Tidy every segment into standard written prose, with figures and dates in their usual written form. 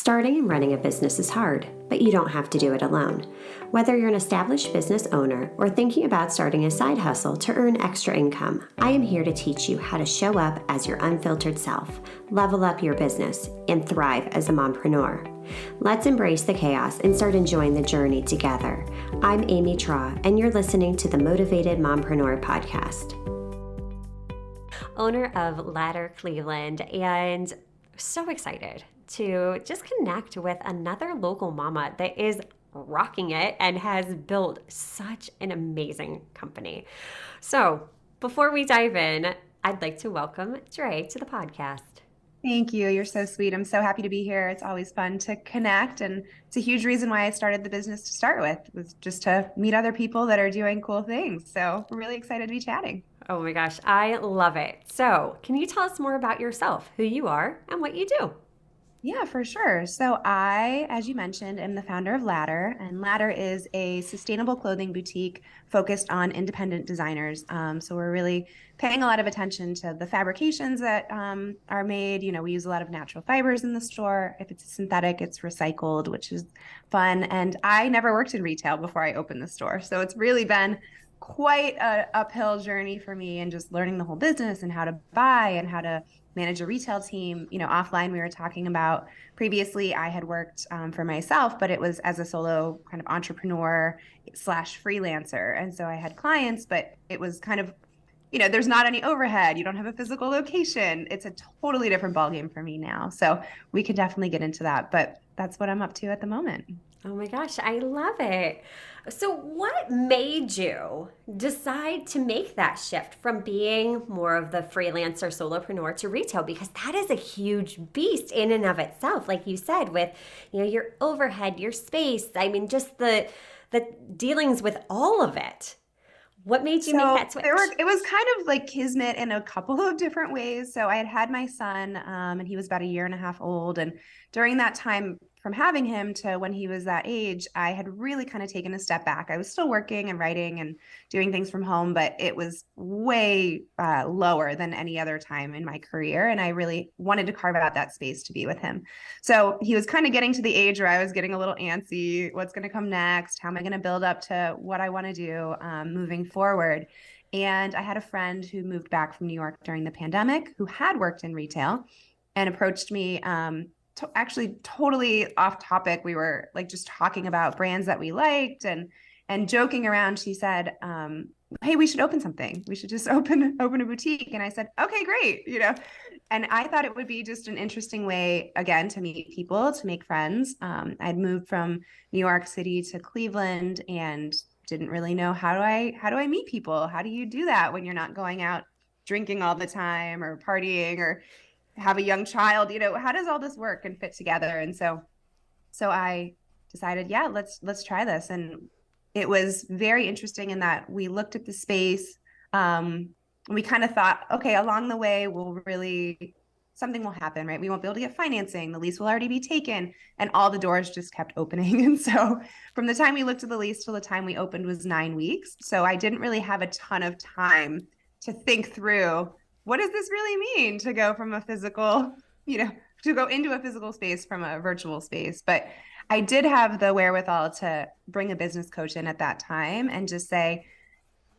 Starting and running a business is hard, but you don't have to do it alone. Whether you're an established business owner or thinking about starting a side hustle to earn extra income, I am here to teach you how to show up as your unfiltered self, level up your business, and thrive as a mompreneur. Let's embrace the chaos and start enjoying the journey together. I'm Amy Traw, and you're listening to the Motivated Mompreneur podcast. Owner of Ladder Cleveland, and so excited to just connect with another local mama that is rocking it and has built such an amazing company. So before we dive in, I'd like to welcome Dre to the podcast. Thank you. You're so sweet. I'm so happy to be here. It's always fun to connect. And it's a huge reason why I started the business to start with, was just to meet other people that are doing cool things. So we're really excited to be chatting. Oh my gosh, I love it. So can you tell us more about yourself, who you are, and what you do? Yeah, for sure. So I, as you mentioned, am the founder of Ladder, and Ladder is a sustainable clothing boutique focused on independent designers. So we're really paying a lot of attention to the fabrications that are made. You know, we use a lot of natural fibers in the store. If it's synthetic, it's recycled, which is fun. And I never worked in retail before I opened the store. So it's really been quite an uphill journey for me, and just learning the whole business and how to buy and how to manage a retail team. You know, offline, we were talking about previously, I had worked for myself, but it was as a solo kind of entrepreneur / freelancer. And so I had clients, but it was kind of, you know, there's not any overhead. You don't have a physical location. It's a totally different ballgame for me now. So we could definitely get into that, but that's what I'm up to at the moment. Oh my gosh, I love it. So what made you decide to make that shift from being more of the freelancer solopreneur to retail? Because that is a huge beast in and of itself, like you said, with, you know, your overhead, your space. I mean, just the dealings with all of it. What made you make that switch? It was kind of like kismet in a couple of different ways. So I had my son, and he was about a year and a half old. And during that time, from having him to when he was that age, I had really kind of taken a step back. I was still working and writing and doing things from home, but it was way lower than any other time in my career. And I really wanted to carve out that space to be with him. So he was kind of getting to the age where I was getting a little antsy. What's going to come next? How am I going to build up to what I want to do moving forward? And I had a friend who moved back from New York during the pandemic who had worked in retail and approached me. Actually totally off topic. We were like just talking about brands that we liked and joking around. She said, hey, we should open something. We should just open a boutique. And I said, okay, great. You know, and I thought it would be just an interesting way, again, to meet people, to make friends. I'd moved from New York City to Cleveland and didn't really know how do I meet people? How do you do that when you're not going out drinking all the time or partying or have a young child? You know, how does all this work and fit together? And so I decided, yeah, let's try this. And it was very interesting in that we looked at the space. We kind of thought, okay, along the way, something will happen, right? We won't be able to get financing. The lease will already be taken, and all the doors just kept opening. And so from the time we looked at the lease till the time we opened was 9 weeks. So I didn't really have a ton of time to think through, what does this really mean to go from a physical, you know, to go into a physical space from a virtual space? But I did have the wherewithal to bring a business coach in at that time and just say,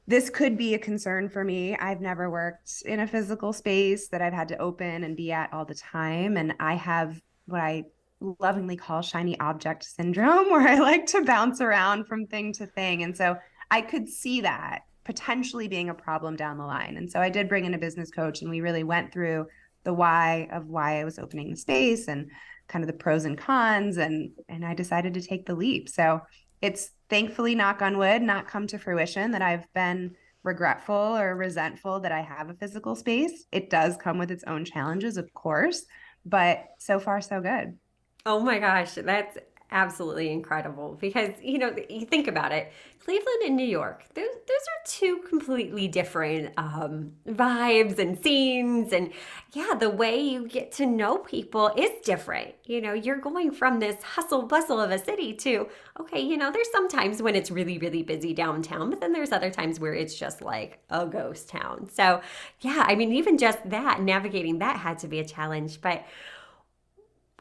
this could be a concern for me. I've never worked in a physical space that I've had to open and be at all the time. And I have what I lovingly call shiny object syndrome, where I like to bounce around from thing to thing. And so I could see that potentially being a problem down the line. And so I did bring in a business coach, and we really went through the why I was opening the space and kind of the pros and cons. And I decided to take the leap. So it's thankfully, knock on wood, not come to fruition that I've been regretful or resentful that I have a physical space. It does come with its own challenges, of course, but so far so good. Oh my gosh, that's absolutely incredible, because, you know, you think about it, Cleveland and New York, those are two completely different vibes and scenes. And yeah, the way you get to know people is different. You know, you're going from this hustle bustle of a city to, okay, you know, there's some times when it's really, really busy downtown, but then there's other times where it's just like a ghost town. So yeah, I mean, even just that, navigating that had to be a challenge. But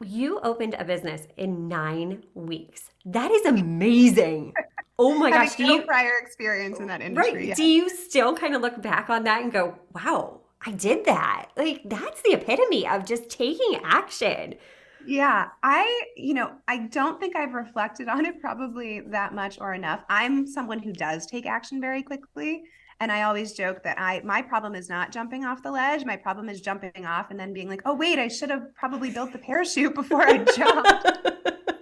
You opened a business in 9 weeks. That is amazing. Oh my Having gosh. no prior experience in that industry Right. yet. Do you still kind of look back on that and go, wow, I did that? Like, that's the epitome of just taking action. Yeah, I don't think I've reflected on it probably that much or enough. I'm someone who does take action very quickly. And I always joke that my problem is not jumping off the ledge. My problem is jumping off and then being like, oh, wait, I should have probably built the parachute before I jumped.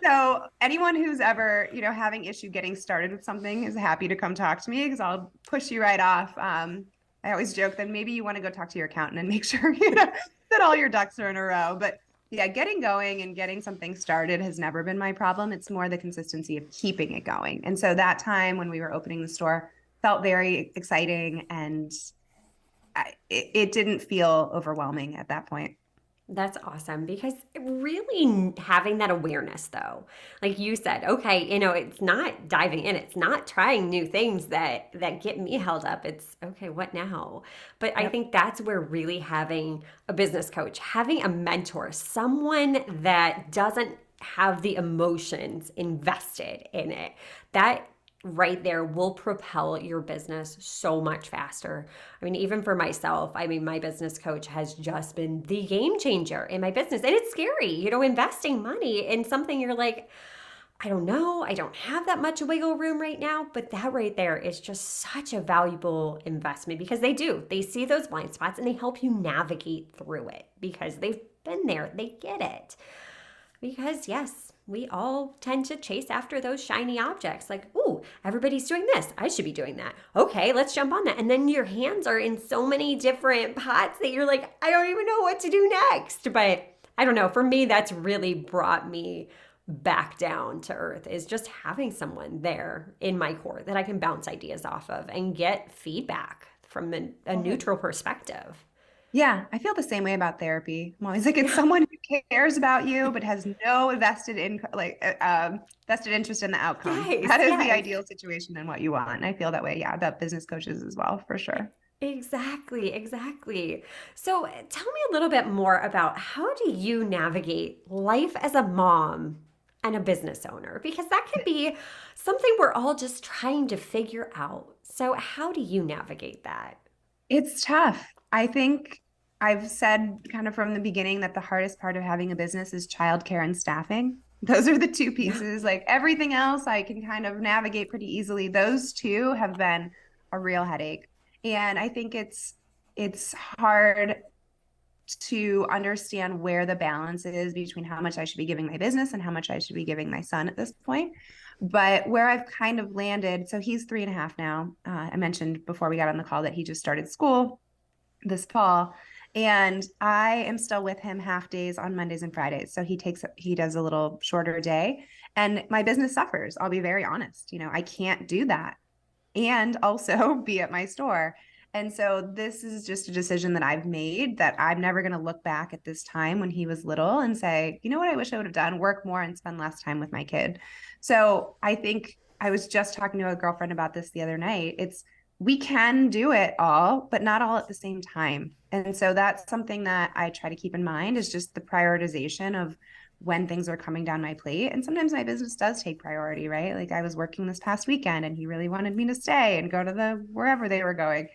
So anyone who's ever, having issue getting started with something is happy to come talk to me because I'll push you right off. I always joke that maybe you want to go talk to your accountant and make sure, that all your ducks are in a row. But yeah, getting going and getting something started has never been my problem. It's more the consistency of keeping it going. And so that time when we were opening the store felt very exciting, and it didn't feel overwhelming at that point. That's awesome because really having that awareness though, like you said, okay, it's not diving in, it's not trying new things that get me held up. It's okay, what now? But I Yep. think that's where really having a business coach, having a mentor, someone that doesn't have the emotions invested in it, that right there will propel your business so much faster. I mean, even for myself, I mean, my business coach has just been the game changer in my business. And it's scary, investing money in something you're like, I don't know, I don't have that much wiggle room right now. But that right there is just such a valuable investment because they see those blind spots and they help you navigate through it because they've been there, they get it. Because, yes, we all tend to chase after those shiny objects. Like, ooh, everybody's doing this. I should be doing that. Okay, let's jump on that. And then your hands are in so many different pots that you're like, I don't even know what to do next. But I don't know. For me, that's really brought me back down to earth is just having someone there in my core that I can bounce ideas off of and get feedback from a neutral perspective. Yeah, I feel the same way about therapy. I'm always like, it's Yeah. someone who cares about you but has no vested interest in the outcome. Yes, That is the yes. ideal situation and what you want. And I feel that way, yeah, about business coaches as well, for sure. Exactly, exactly. So tell me a little bit more about how do you navigate life as a mom and a business owner? Because that can be something we're all just trying to figure out. So how do you navigate that? It's tough. I think I've said kind of from the beginning that the hardest part of having a business is childcare and staffing. Those are the two Yeah. pieces. Like everything else, I can kind of navigate pretty easily. Those two have been a real headache. And I think it's hard to understand where the balance is between how much I should be giving my business and how much I should be giving my son at this point. But where I've kind of landed, so he's 3.5 now. I mentioned before we got on the call that he just started school this fall. And I am still with him half days on Mondays and Fridays. So he does a little shorter day. And my business suffers. I'll be very honest. I can't do that and also be at my store. And so this is just a decision that I've made that I'm never going to look back at this time when he was little and say, you know what, I wish I would have done, work more and spend less time with my kid. So I think I was just talking to a girlfriend about this the other night. We can do it all, but not all at the same time. And so that's something that I try to keep in mind is just the prioritization of when things are coming down my plate. And sometimes my business does take priority, right? Like I was working this past weekend and he really wanted me to stay and go to the wherever they were going.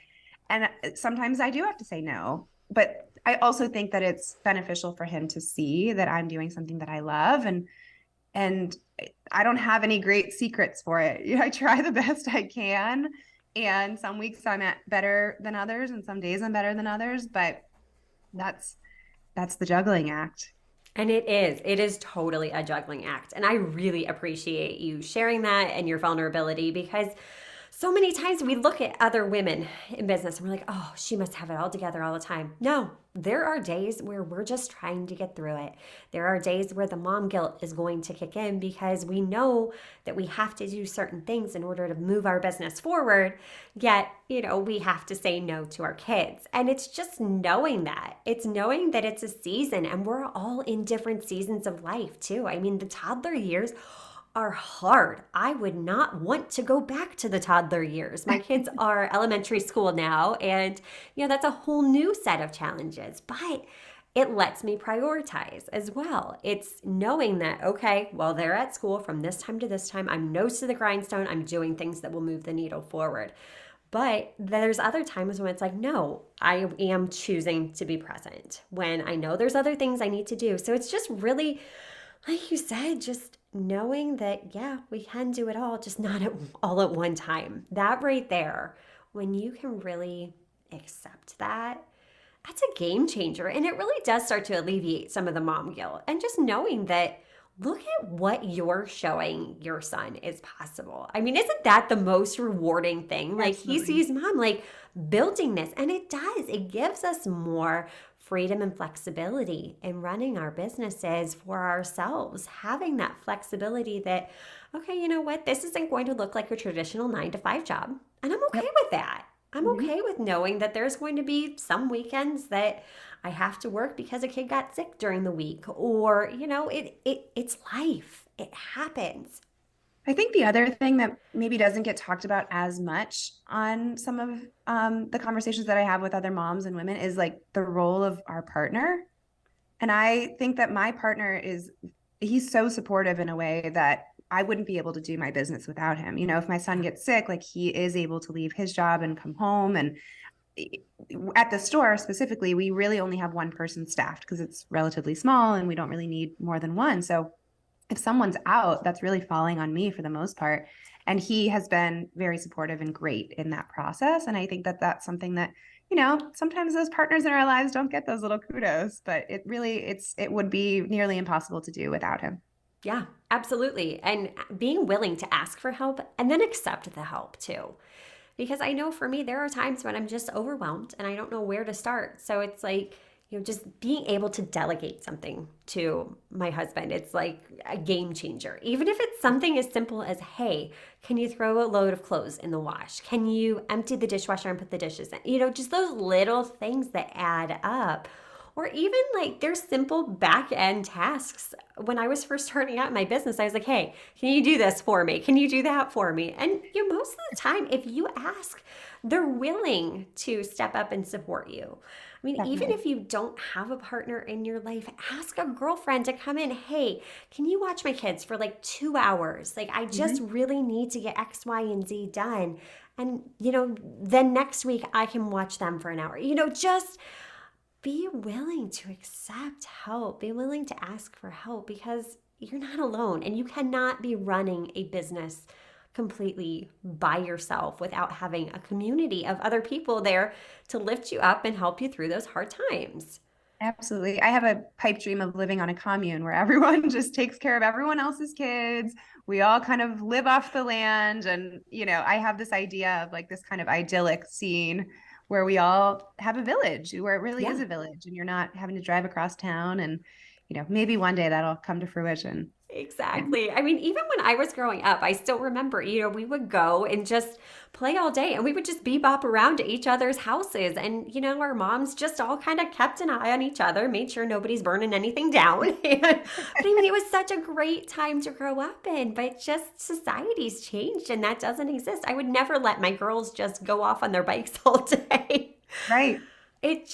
And sometimes I do have to say no. But I also think that it's beneficial for him to see that I'm doing something that I love, and I don't have any great secrets for it. I try the best I can. And some weeks I'm at better than others, and some days I'm better than others. But that's that's the juggling act. And it is totally a juggling act. And I really appreciate you sharing that and your vulnerability because so many times we look at other women in business and we're like, oh, she must have it all together all the time. No, there are days where we're just trying to get through it. There are days where the mom guilt is going to kick in because we know that we have to do certain things in order to move our business forward. Yet, we have to say no to our kids. And it's just knowing that. It's knowing that it's a season and we're all in different seasons of life too. I mean, the toddler years are hard. I would not want to go back to the toddler years. My kids are elementary school now, and that's a whole new set of challenges. But it lets me prioritize as well. It's knowing that, okay, well, they're at school from this time to this time. I'm nose to the grindstone. I'm doing things that will move the needle forward. But there's other times when it's like, no, I am choosing to be present when I know there's other things I need to do. So it's just really, like you said, just knowing that, yeah, we can do it all, just not all at one time. That right there, when you can really accept that, that's a game changer. And it really does start to alleviate some of the mom guilt. And just knowing that, look at what you're showing your son is possible. I mean, isn't that the most rewarding thing? Like, he Absolutely. sees mom like building this, and it does. It gives us more freedom and flexibility in running our businesses for ourselves, having that flexibility that, okay, you know what? This isn't going to look like a traditional 9 to 5 job. And I'm okay Yep. with that. I'm Mhm. okay with knowing that there's going to be some weekends that I have to work because a kid got sick during the week, or it's life. It happens. I think the other thing that maybe doesn't get talked about as much on some of the conversations that I have with other moms and women is like the role of our partner. And I think that my partner he's so supportive in a way that I wouldn't be able to do my business without him. You know, if my son Yeah. gets sick, like he is able to leave his job and come home. And at the store specifically, we really only have one person staffed because it's relatively small and we don't really need more than one. So if someone's out, that's really falling on me for the most part. And he has been very supportive and great in that process. And I think that that's something that, sometimes those partners in our lives don't get those little kudos, but it would be nearly impossible to do without him. Yeah, absolutely. And being willing to ask for help and then accept the help too. Because I know for me, there are times when I'm just overwhelmed and I don't know where to start. So it's like, just being able to delegate something to my husband, it's like a game changer. Even if it's something as simple as, hey, can you throw a load of clothes in the wash? Can you empty the dishwasher and put the dishes in? Just those little things that add up. Or even like there's simple back end tasks. When I was first starting out in my business, I was like, hey, can you do this for me? Can you do that for me? And most of the time, if you ask, they're willing to step up and support you. I mean, even Definitely. if you don't have a partner in your life, ask a girlfriend to come in. Hey, can you watch my kids for like 2 hours? Like, I just Hmm. really need to get X, Y, and Z done. And, then next week I can watch them for an hour. Just be willing to accept help, be willing to ask for help because you're not alone and you cannot be running a business completely by yourself without having a community of other people there to lift you up and help you through those hard times. Absolutely. I have a pipe dream of living on a commune where everyone just takes care of everyone else's kids. We all kind of live off the land. And, I have this idea of like this kind of idyllic scene where we all have a village, where it really is Yeah. a village and you're not having to drive across town. And, maybe one day that'll come to fruition. Yeah. Exactly. I mean, even when I was growing up, I still remember, we would go and just play all day and we would just bebop around to each other's houses. And, our moms just all kind of kept an eye on each other, made sure nobody's burning anything down. But I mean, it was such a great time to grow up in, but just society's changed and that doesn't exist. I would never let my girls just go off on their bikes all day. Right. It's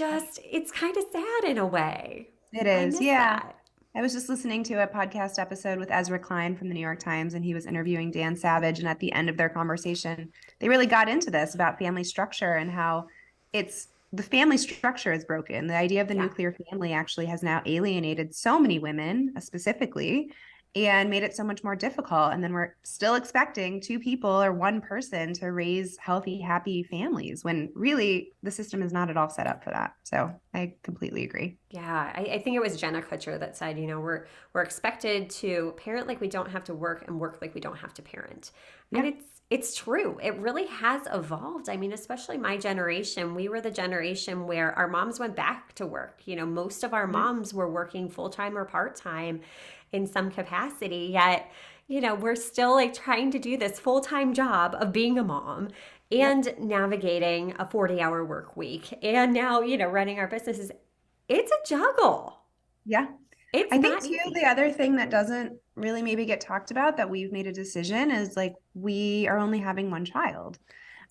kind of sad in a way. It I is. miss Yeah. that. I was just listening to a podcast episode with Ezra Klein from the New York Times, and he was interviewing Dan Savage. And at the end of their conversation, they really got into this about family structure and how the family structure is broken. The idea of the Yeah. nuclear family actually has now alienated so many women, specifically, and made it so much more difficult. And then we're still expecting two people or one person to raise healthy, happy families when really the system is not at all set up for that. So I completely agree. Yeah, I think it was Jenna Kutcher that said, we're expected to parent like we don't have to work and work like we don't have to parent. And Yeah. it's true. It really has evolved. I mean, especially my generation, we were the generation where our moms went back to work. Most of our Mhm. moms were working full-time or part-time in some capacity, yet, we're still like trying to do this full-time job of being a mom Yep. and navigating a 40-hour work week and now, running our businesses. It's a juggle. Yeah. It's I think not too, easy. the other thing that doesn't really maybe get talked about that we've made a decision is like we are only having one child.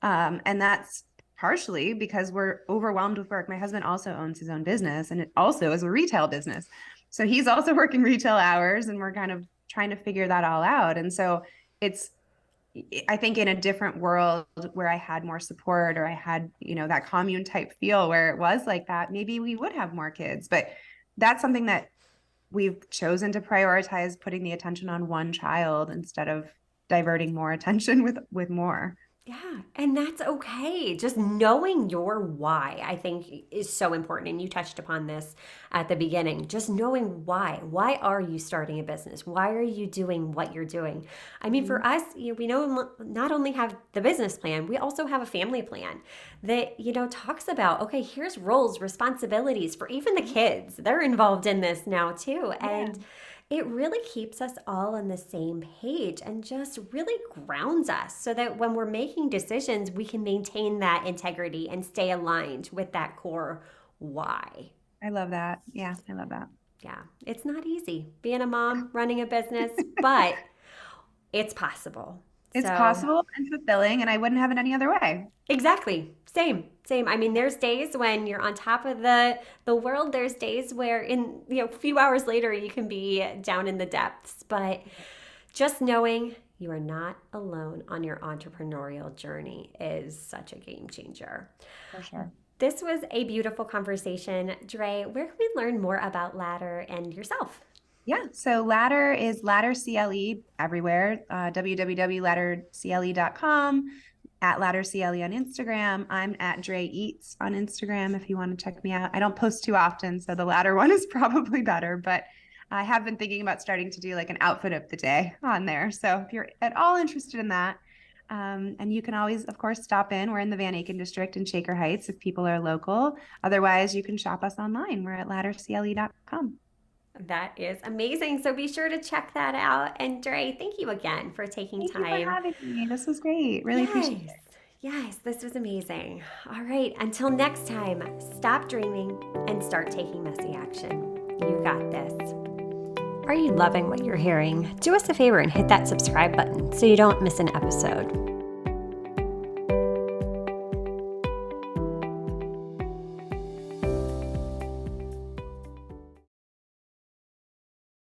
And that's partially because we're overwhelmed with work. My husband also owns his own business, and it also is a retail business. So he's also working retail hours, and we're kind of trying to figure that all out. And so it's, I think in a different world where I had more support, or I had, that commune type feel where it was like that, maybe we would have more kids. But that's something that we've chosen to prioritize, putting the attention on one child instead of diverting more attention with more. Yeah, and that's okay. Just knowing your why, I think, is so important. And you touched upon this at the beginning. Just knowing why. Why are you starting a business? Why are you doing what you're doing? I mean, for us, we know not only have the business plan, we also have a family plan that, talks about, okay, here's roles, responsibilities for even the kids. They're involved in this now too. And it really keeps us all on the same page and just really grounds us so that when we're making decisions, we can maintain that integrity and stay aligned with that core why. I love that. Yeah, I love that. Yeah, it's not easy being a mom, running a business, but it's possible. It's So, possible and fulfilling, and I wouldn't have it any other way. exactly. Same, same. I mean, there's days when you're on top of the world. There's days where a few hours later you can be down in the depths, but just knowing you are not alone on your entrepreneurial journey is such a game changer. For sure. This was a beautiful conversation. Dre, where can we learn more about Ladder and yourself? Yeah. So Ladder is Ladder CLE everywhere. www.laddercle.com, at Ladder CLE on Instagram. I'm at Dre Eats on Instagram if you want to check me out. I don't post too often, so the Ladder one is probably better, but I have been thinking about starting to do like an outfit of the day on there. So if you're at all interested in that, and you can always, of course, stop in. We're in the Van Aken district in Shaker Heights if people are local. Otherwise, you can shop us online. We're at laddercle.com. That is amazing. So be sure to check that out. And Dre, thank you again for taking Thank you time. for having me. This was great. Really appreciate it. Yes, this was amazing. All right, until next time, stop dreaming and start taking messy action. You got this. Are you loving what you're hearing? Do us a favor and hit that subscribe button so you don't miss an episode.